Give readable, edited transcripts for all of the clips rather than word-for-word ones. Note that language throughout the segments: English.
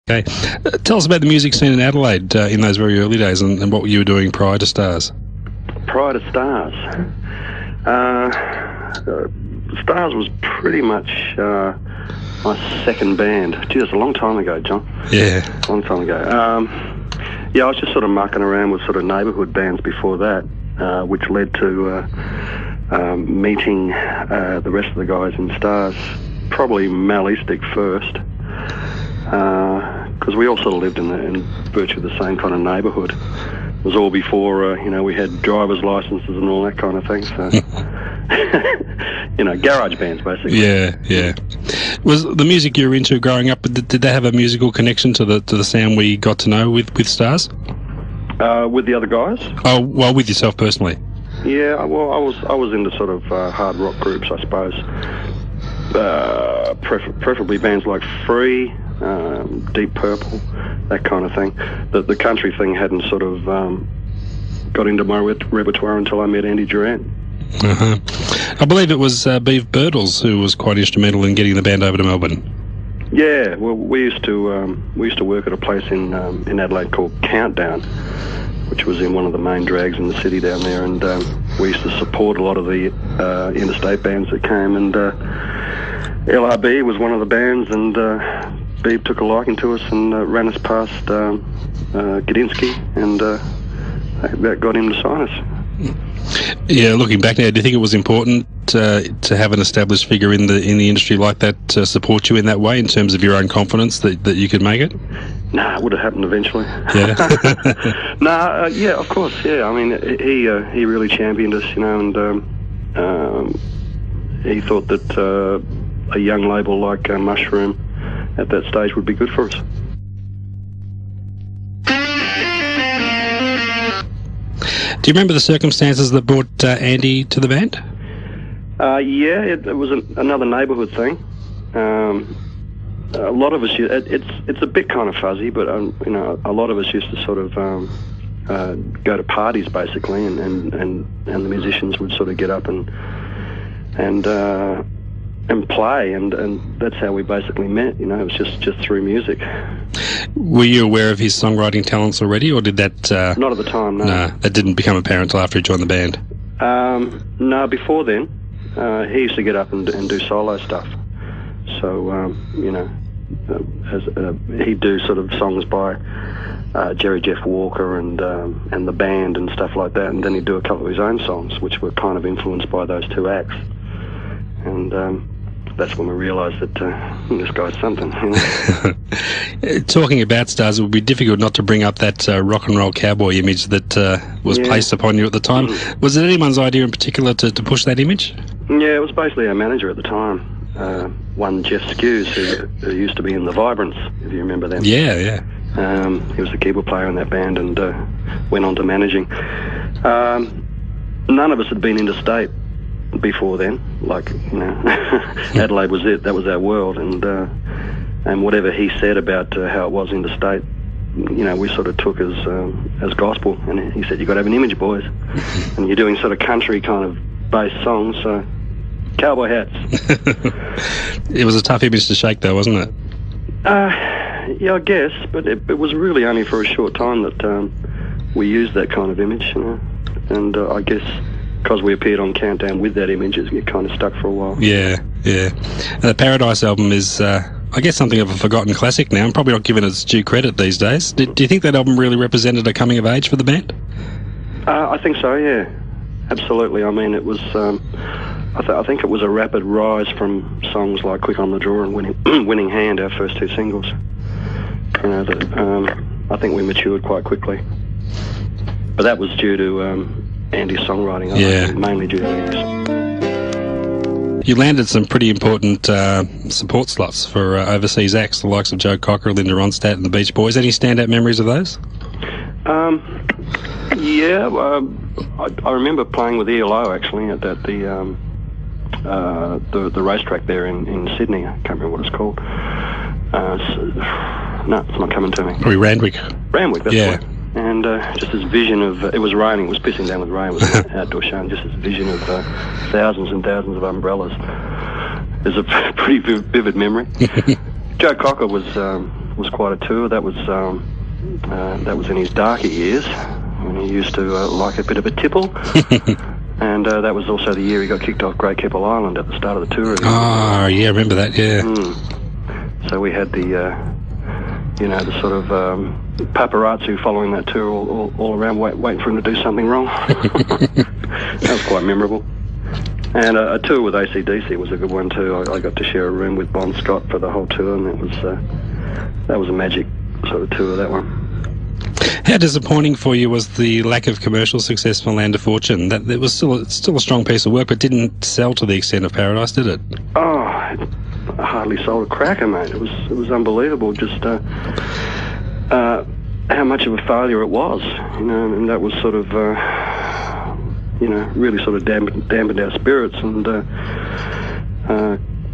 Okay. Tell us about the music scene in Adelaide in those very early days and what you were doing prior to Stars. Prior to Stars? Stars was pretty much my second band. Gee, that's a long time ago, John. Yeah. A long time ago. I was just sort of mucking around with sort of neighbourhood bands before that, which led to meeting the rest of the guys in Stars, probably Malistic first, because we all sort of lived in virtually the same kind of neighbourhood. It was all before, we had driver's licences and all that kind of thing, so... garage bands, basically. Yeah. Was the music you were into growing up, did they have a musical connection to the sound we got to know with Stars? With the other guys? Oh, well, with yourself personally. Yeah, well, I was into sort of hard rock groups, I suppose. Preferably bands like Free, Deep Purple, that kind of thing. The country thing hadn't sort of got into my repertoire until I met Andy Durant. Uh-huh. I believe it was Beav Birtles who was quite instrumental in getting the band over to Melbourne. Yeah, well, we used to work at a place in Adelaide called Countdown, which was in one of the main drags in the city down there, and we used to support a lot of the interstate bands that came, and LRB was one of the bands, and Beav took a liking to us and ran us past Gadinsky, and that got him to sign us. Yeah, looking back now, do you think it was important to have an established figure in the industry like that to support you in that way, in terms of your own confidence that you could make it? Nah, it would have happened eventually. Yeah. Yeah, of course. Yeah, I mean, he really championed us, and he thought that a young label like Mushroom at that stage would be good for us. Do you remember the circumstances that brought Andy to the band? Yeah, it was another neighbourhood thing. A lot of us, it's a bit kind of fuzzy, but a lot of us used to sort of go to parties basically, and the musicians would sort of get up and play, and that's how we basically met. It was just through music. Were you aware of his songwriting talents already, or did that... Not at the time, no. No, that didn't become apparent until after he joined the band? No, before then, he used to get up and do solo stuff. So, he'd do sort of songs by Jerry Jeff Walker and the band and stuff like that, and then he'd do a couple of his own songs, which were kind of influenced by those two acts. And that's when we realised that this guy's something. Talking about Stars, it would be difficult not to bring up that rock and roll cowboy image that was placed upon you at the time. Was it anyone's idea in particular to push that image? Yeah, it was basically our manager at the time, one Jeff Skews, who used to be in the Vibrants, if you remember them. Yeah. He was the keyboard player in that band and went on to managing. None of us had been interstate before then, Adelaide was it. That was our world, and whatever he said about how it was interstate, we sort of took as gospel. And he said, "You got to have an image, boys, and you're doing sort of country kind of based songs, so cowboy hats." It was a tough image to shake, though, wasn't it? Yeah, I guess, but it was really only for a short time that we used that kind of image, and I guess because we appeared on Countdown with that image, it kind of stuck for a while. Yeah. The Paradise album is, I guess, something of a forgotten classic now, and probably not given its due credit these days. Do you think that album really represented a coming of age for the band? I think so, yeah. Absolutely. I mean, it was... I think it was a rapid rise from songs like Quick on the Draw and Winning Hand, our first two singles. I think we matured quite quickly. But that was due to Andy's songwriting, I think, mainly due to Andy's. You landed some pretty important support slots for overseas acts, the likes of Joe Cocker, Linda Ronstadt and the Beach Boys. Any standout memories of those? I remember playing with ELO actually at the racetrack there in Sydney. I can't remember what it's called. No, it's not coming to me. Probably Randwick. That's right. And just this vision of, it was raining, it was pissing down with rain, it was an outdoor show, and just this vision of thousands and thousands of umbrellas is a pretty vivid memory. Joe Cocker was was quite a tour. That was in his darker years, when he used to like a bit of a tipple. And that was also the year he got kicked off Great Keppel Island at the start of the tour. Oh, yeah, I remember that, yeah. So we had the sort of paparazzi following that tour all around, waiting for him to do something wrong. That was quite memorable. And a tour with AC/DC was a good one too. I got to share a room with Bon Scott for the whole tour, and that was a magic sort of tour, that one. How disappointing for you was the lack of commercial success for Land of Fortune? That it was still a strong piece of work, but didn't sell to the extent of Paradise, did it? Oh, I hardly sold a cracker, mate. It was unbelievable. Just how much of a failure it was, and that was sort of really sort of dampened our spirits and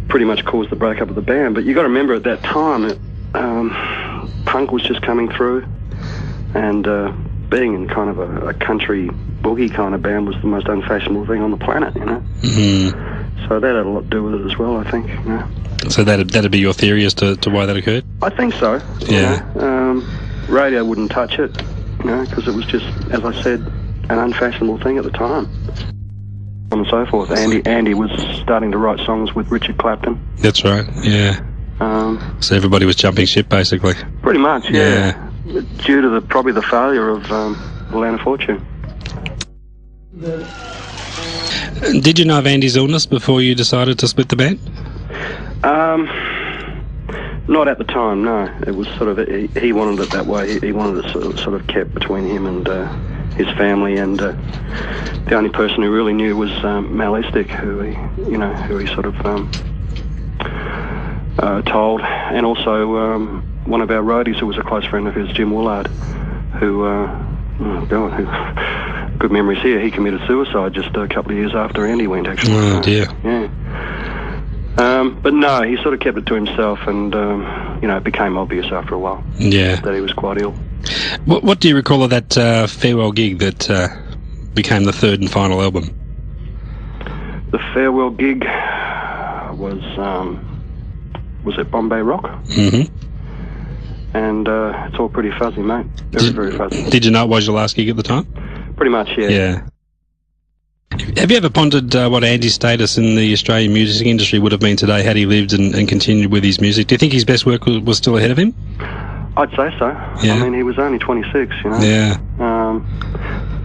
pretty much caused the breakup of the band. But you got to remember, at that time, punk was just coming through. And being in kind of a country boogie kind of band was the most unfashionable thing on the planet, Mm-hmm. So that had a lot to do with it as well, I think. So that'd be your theory as to why that occurred? I think so. Yeah. Radio wouldn't touch it, because it was just, as I said, an unfashionable thing at the time. And so forth. Andy was starting to write songs with Richard Clapton. That's right, yeah. So everybody was jumping ship, basically. Pretty much, yeah. Due to probably the failure of Land of Fortune. Did you know of Andy's illness before you decided to split the band? Not at the time, no. It was sort of, he wanted it that way. He wanted it sort of kept between him and his family, and the only person who really knew was Mal Estick, who he sort of told, and also one of our roadies who was a close friend of his, Jim Woolard, who good memories here. He committed suicide just a couple of years after Andy went, actually. Oh, dear. Yeah. But no, he sort of kept it to himself, and it became obvious after a while. Yeah. That he was quite ill. What do you recall of that farewell gig that became the third and final album? The farewell gig was at Bombay Rock. Mm-hmm. And it's all pretty fuzzy, mate. Very fuzzy. Did you know it was your last gig at the time? Pretty much, yeah. Yeah. Have you ever pondered what Andy's status in the Australian music industry would have been today had he lived and continued with his music? Do you think his best work was still ahead of him? I'd say so. Yeah. I mean, he was only 26, Yeah.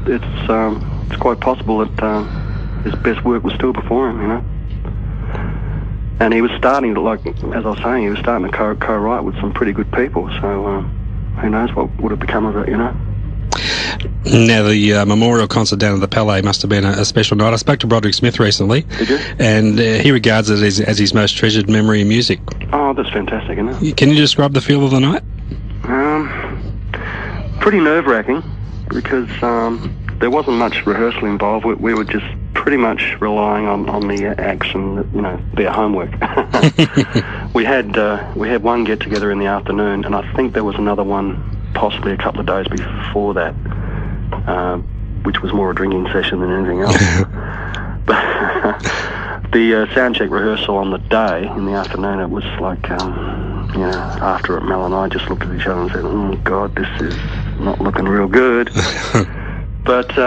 It's quite possible that his best work was still before him, And he was starting to, as I was saying, he was starting to co-write with some pretty good people, so who knows what would have become of it, Now, the memorial concert down at the Palais must have been a special night. I spoke to Broderick Smith recently. Did you? And he regards it as his most treasured memory in music. Oh, that's fantastic, isn't it? Can you describe the feel of the night? Pretty nerve-wracking, because there wasn't much rehearsal involved. We were just pretty much relying on the acts and their homework. We had one get together in the afternoon, and I think there was another one possibly a couple of days before that, which was more a drinking session than anything else. But the soundcheck rehearsal on the day in the afternoon, it was like after it, Mel and I just looked at each other and said, "Oh God, this is not looking real good." But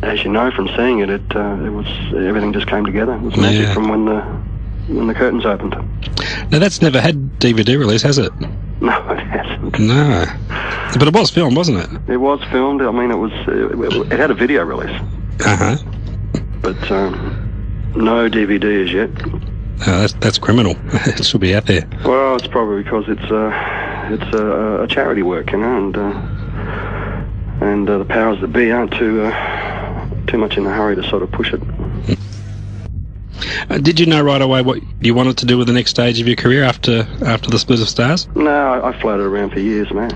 as you know from seeing it, it was everything just came together. It was magic from when the curtains opened. Now that's never had DVD release, has it? No, it hasn't. No, but it was filmed, wasn't it? It was filmed. I mean, it had a video release. But no DVD as yet. That's criminal. It should be out there. Well, it's probably because it's a charity work, and the powers that be aren't too much in a hurry to sort of push it. Did you know right away what you wanted to do with the next stage of your career after the split of Stars? No, I floated around for years, man.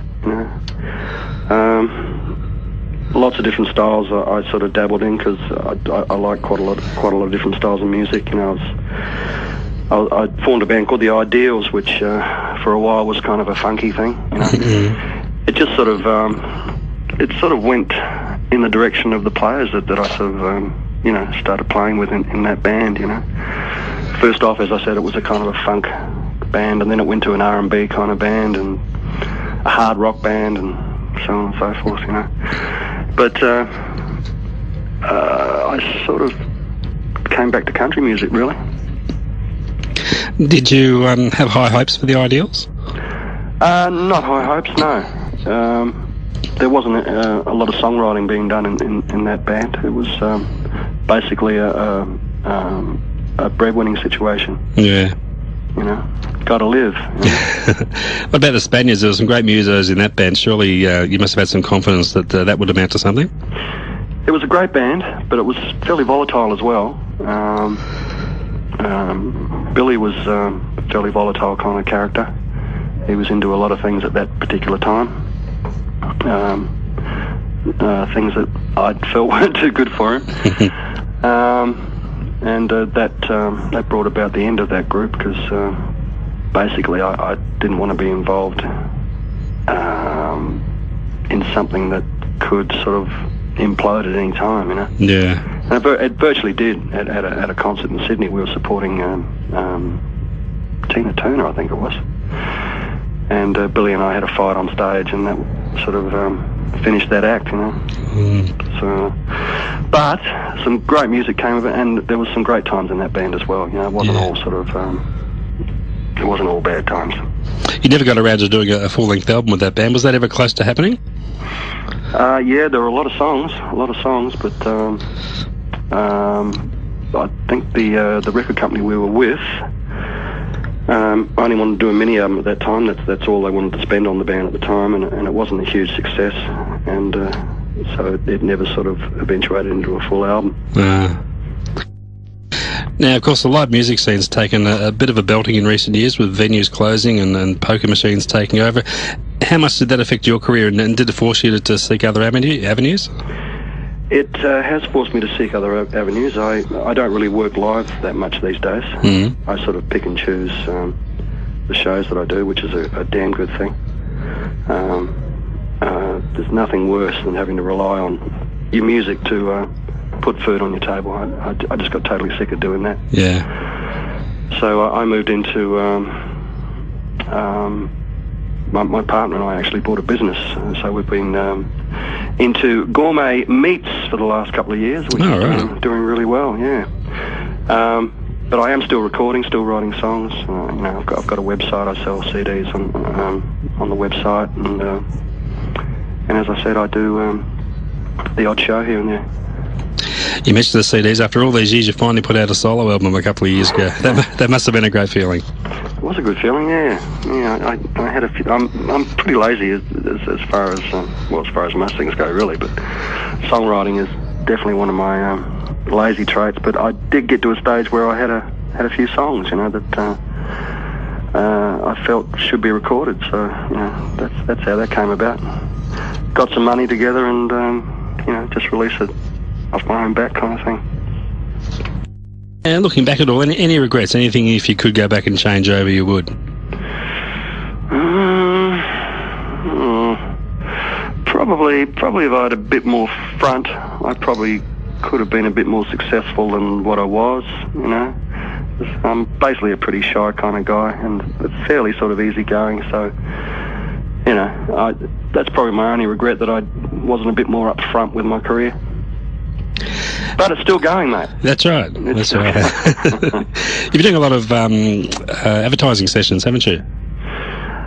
Lots of different styles I sort of dabbled in, because I like quite a lot of different styles of music. I formed a band called The Ideals, which for a while was kind of a funky thing. It just sort of went in the direction of the players that I sort of started playing with in that band. First off, as I said, it was a kind of a band, and then it went to an R&B kind of band and a hard rock band and so on and so forth, you know. But I sort of came back to country music, really. Did you have high hopes for the Ideals? Not high hopes, no. There wasn't a lot of songwriting being done in that band. It was basically a breadwinning situation. Yeah. You know, gotta live. You know? What about the Spaniards? There were some great musos in that band. Surely you must have had some confidence that that would amount to something? It was a great band, but it was fairly volatile as well. Billy was a fairly volatile kind of character. He was into a lot of things at that particular time. Things that I felt weren't too good for him. And that brought about the end of that group, because basically I didn't want to be involved in something that could sort of implode at any time, you know. Yeah. And it virtually did. At a concert in Sydney, we were supporting Tina Turner, I think it was. And Billy and I had a fight on stage, and that sort of finished that act, you know. So, but some great music came of it, and there was some great times in that band as well. You know, it wasn't all sort of, it wasn't all bad times. You never got around to doing a full-length album with that band. Was that ever close to happening? Yeah, there were a lot of songs, but I think the record company we were with only wanted to do a mini album at that time. That's all they wanted to spend on the band at the time, and it wasn't a huge success, and so it never sort of eventuated into a full album. Now, of course, the live music scene's taken a bit of a belting in recent years, with venues closing and poker machines taking over. How much did that affect your career, and did it force you to seek other avenues? It has forced me to seek other avenues. I don't really work live that much these days. Mm-hmm. I sort of pick and choose the shows that I do, which is a damn good thing. There's nothing worse than having to rely on your music to put food on your table. I just got totally sick of doing that. Yeah. So I moved into... my partner and I actually bought a business, so we've been into gourmet meats for the last couple of years, which is doing really well, yeah. But I am still recording, still writing songs. You know, I've got a website. I sell CDs on the website, and as I said, I do the odd show here and there. You mentioned the CDs. After all these years, you finally put out a solo album a couple of years ago. That must have been a great feeling. It was a good feeling, yeah. I had a few. I'm pretty lazy as far as as far as most things go, really. But songwriting is definitely one of my lazy traits. But I did get to a stage where I had a few songs, you know, that I felt should be recorded. So you know, that's how that came about. Got some money together and you know, just released it off my own back, kind of thing. And looking back at all, any regrets? Anything, if you could go back and change over, you would? Probably if I had a bit more front, I probably could have been a bit more successful than what I was, you know. I'm basically a pretty shy kind of guy and fairly sort of easygoing, so, you know, that's probably my only regret, that I wasn't a bit more up front with my career. But it's still going, mate. That's right. That's right. You've been doing a lot of advertising sessions, haven't you?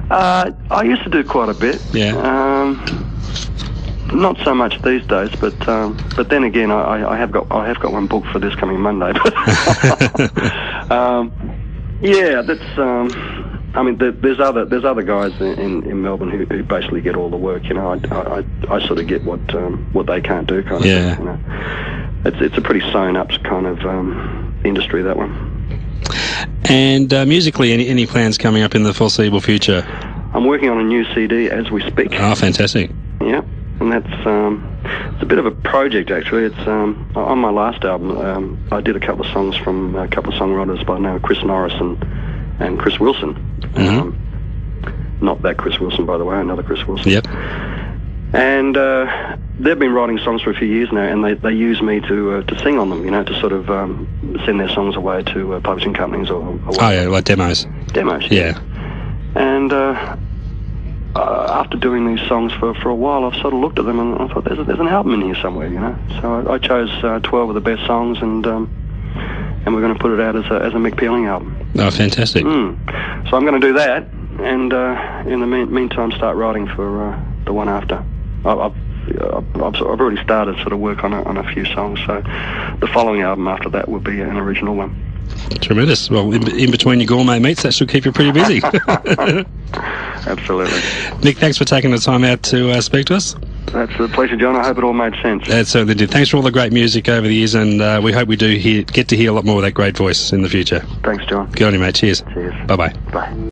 I used to do quite a bit. Yeah. Not so much these days, but then again, I have got one booked for this coming Monday. Yeah, that's. I mean, there's other guys in Melbourne who basically get all the work. You know, I sort of get what they can't do, kind of thing. You know? It's a pretty sewn up kind of industry, that one. And musically, any plans coming up in the foreseeable future? I'm working on a new CD as we speak. Oh, fantastic! Yeah, and that's it's a bit of a project, actually. It's on my last album. I did a couple of songs from a couple of songwriters by the name of Chris Norris and Chris Wilson. Mm-hmm. Not that Chris Wilson, by the way, another Chris Wilson. Yep. And they've been writing songs for a few years now, and they use me to sing on them, you know, to sort of send their songs away to publishing companies or oh, yeah, like demos. demos. Yeah. And after doing these songs for a while, I've sort of looked at them and I thought, there's an album in here somewhere, you know. So I chose 12 of the best songs, and we're going to put it out as a Mick Pealing album. Oh, fantastic. So I'm going to do that, and in the meantime start writing for the one after. I've already started sort of work on a few songs, so the following album after that will be an original one. Tremendous. Well, in between your gourmet meats, that should keep you pretty busy. Absolutely. Nick, thanks for taking the time out to speak to us. That's a pleasure, John. I hope it all made sense. It certainly did. Thanks for all the great music over the years, and we hope we do get to hear a lot more of that great voice in the future. Thanks, John. Good on you, mate. Cheers. Cheers. Bye-bye. Bye.